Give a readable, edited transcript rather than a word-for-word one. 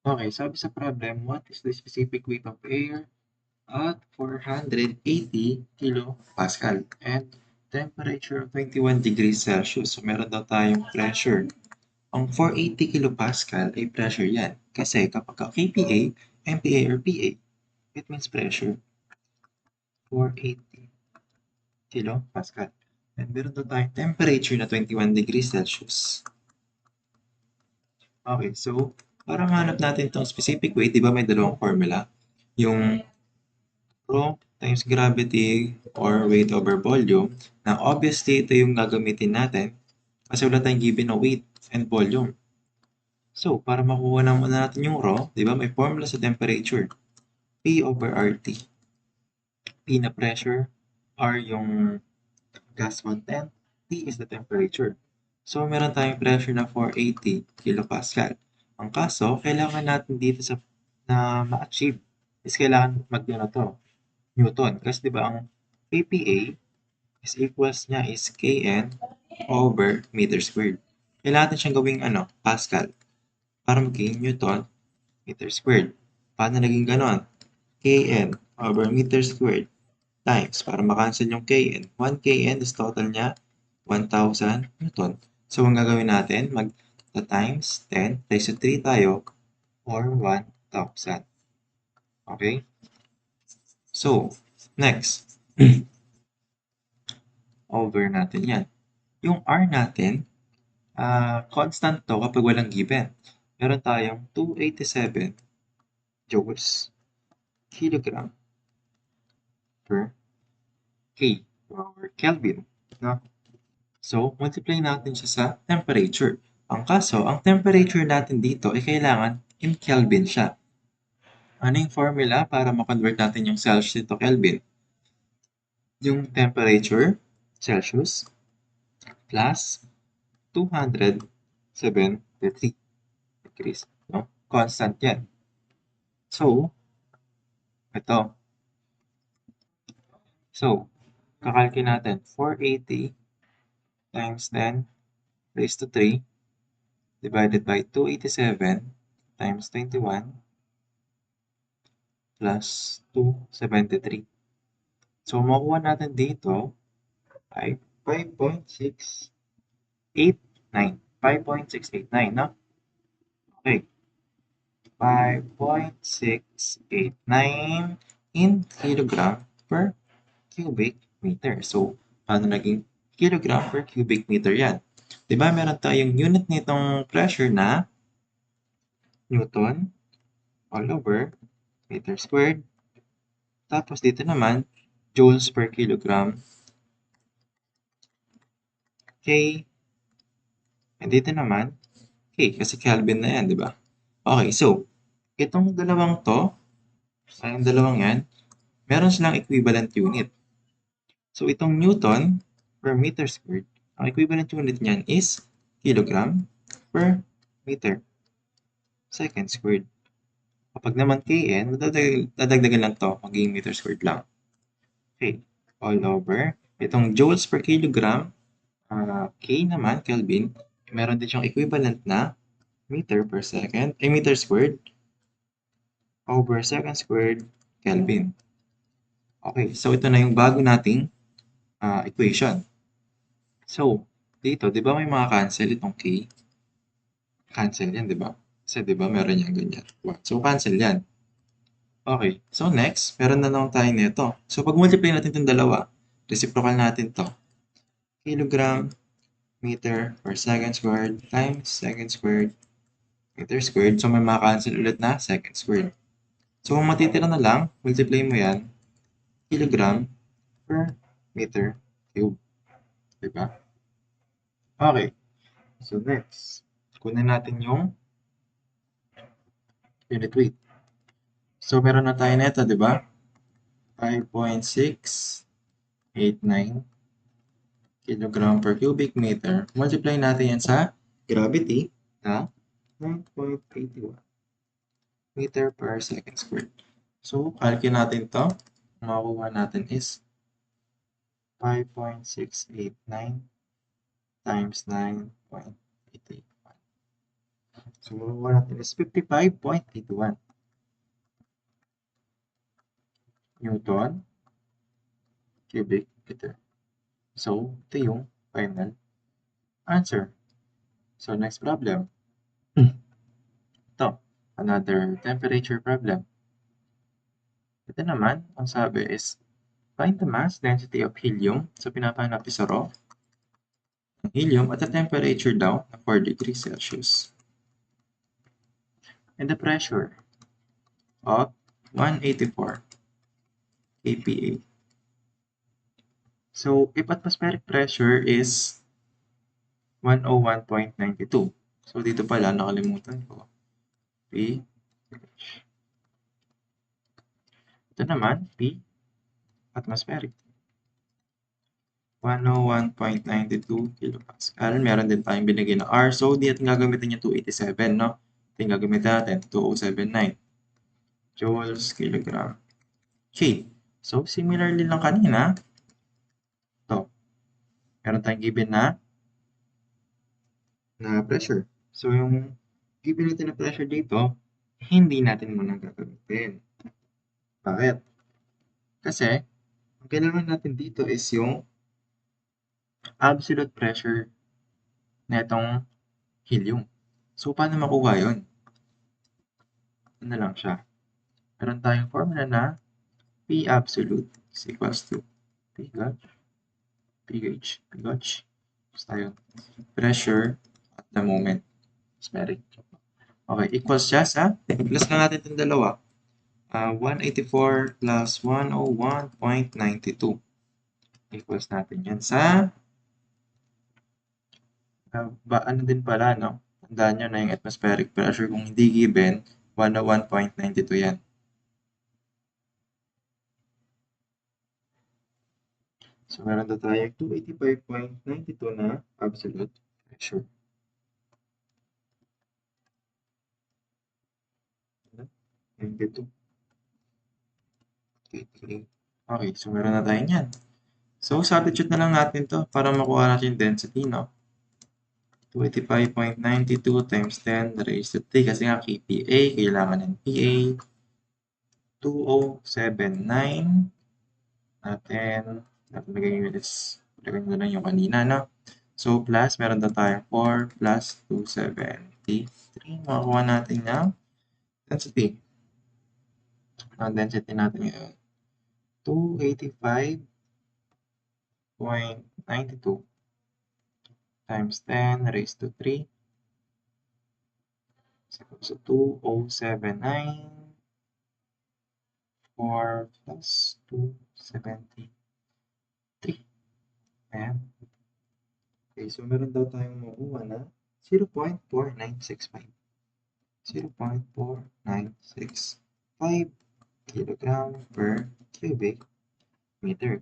Okay, sabi sa problem, what is the specific weight of air at 480 kilopascal and temperature of 21 degrees Celsius? So, meron daw tayong pressure. Ang 480 kilopascal ay pressure yan. Kasi kapag kPa, MPa, or PA, it means pressure. 480 kilopascal. And meron daw tayong temperature na 21 degrees Celsius. Okay, so para mahanap natin itong specific weight, di ba may dalawang formula? Yung rho times gravity or weight over volume, na obviously ito yung gagamitin natin kasi wala tayong given na weight and volume. So, para makuha na muna natin yung rho, di ba may formula sa temperature, P over RT. P na pressure, R yung gas content, T is the temperature. So, meron tayong pressure na 480 kilopascal. Ang kaso, kailangan natin dito na ma-achieve is kailangan mag-ano to, Newton. Kasi di ba ang PPA is equals niya is Kn over meter squared. Kailangan natin siyang gawing Pascal para maging Newton meter squared. Paano naging ganon? Kn over meter squared times, para makancel yung Kn. 1 Kn is total niya 1,000 Newton. So, ang gagawin natin, times 10 raised to 3 tayo or 1,000. Okay? So, next, over natin yan. Yung R natin, constant to kapag walang given. Meron tayong 287 joules kilogram per K or Kelvin. No? So, multiply natin siya sa temperature. Ang kaso, ang temperature natin dito ay kailangan in Kelvin siya. Ano yung formula para ma-convert natin yung Celsius to Kelvin? Yung temperature, Celsius, plus 273 degrees. No? Constant yan. So, ito. So, kakalkin natin 480 times 10 raised to 3 divided by 287 times 21 plus 273. So, makuha natin dito ay 5.689. 5.689, no? Okay. 5.689 in kilogram per cubic meter. So, paano naging kilogram per cubic meter yan? Diba meron tayong unit nitong pressure na Newton all over meter squared. Tapos dito naman, joules per kilogram, K. And dito naman, K, kasi Kelvin na yan, di ba? Okay, so, itong dalawang to, ay yung dalawang yan, meron silang equivalent unit. So, itong Newton per meter squared, ang equivalent unit niyan is kilogram per meter second squared. Kapag naman Kn, dadagdagan lang to, magiging meter squared lang. Okay, all over. Itong joules per kilogram, K naman, Kelvin, meron din siyang equivalent na meter per second, meter squared over second squared Kelvin. Okay, so ito na yung bago nating equation. So, dito, di ba may mga cancel itong K? Cancel yan, di ba? Kasi di ba meron yan ganyan. So, cancel yan. Okay, so next, meron na naman tayo nito. So, pag multiply natin itong dalawa, reciprocal natin to. Kilogram meter per second squared times second squared meter squared. So, may maka-cancel ulit na second squared. So, kung matitira na lang, multiply mo yan, kilogram per meter cube. Diba? Okay. So, next, kunin natin yung unit weight. So, meron na tayo nito, di ba? 5.689 kilogram per cubic meter. Multiply natin yan sa gravity na 9.81 meter per second squared. So, calculate natin to. Ang makukuha natin is 5.689 times 9.81. So, makukuha natin is 55.81 Newton cubic meter. So, ito yung final answer. So, next problem. Ito, another temperature problem. Ito naman, ang sabi is, find the mass density of helium. So, pinapahanap sa raw ng helium at a temperature daw na 4 degrees Celsius. And the pressure of 184 kPa. So, if atmospheric pressure is 101.92. So, dito pala, nakalimutan ko. pH. Ito naman, P, atmospheric. 101.92 kilopascal. Meron din tayong binigay na R. So, di natin gagamitin yung 287, no? Ito yung gagamitin natin, 2079 joules kilogram K. So, similarly lang kanina, ito, meron tayong given na pressure. So, yung given natin na pressure dito, hindi natin muna gagamitin. Bakit? Kasi, ang kailangan natin dito is yung absolute pressure na itong helium. So, paano makuha yun? Ano lang siya? Meron tayong formula na P absolute is equals to pH. Basta yun. Pressure at the moment. Atmospheric. Okay, equals siya sa, plus na natin itong dalawa. 184 plus 101.92. Equals natin yan sa, ano din pala, no? Tandaan nyo na yung atmospheric pressure kung hindi given, 101.92 yan. So, meron na tayong 285.92 na absolute pressure. 92. Okay, so meron na tayo yan. So, substitute na lang natin to para makuha natin yung density, no? 285.92 times 10 raised to 3 kasi nga kPa, kailangan ng PA. 2079 natin. Lagay nyo na lang yung kanina, no? So, plus, meron na tayong 4 plus 273. Makakuha natin ng density. Ang density natin ngayon, 285.92 times 10 raised to 3 is equal to 2079. 4 plus 273. Ayan. Okay, so meron daw tayong makuha na 0.4965. 0.4965 kilogram per cubic meter.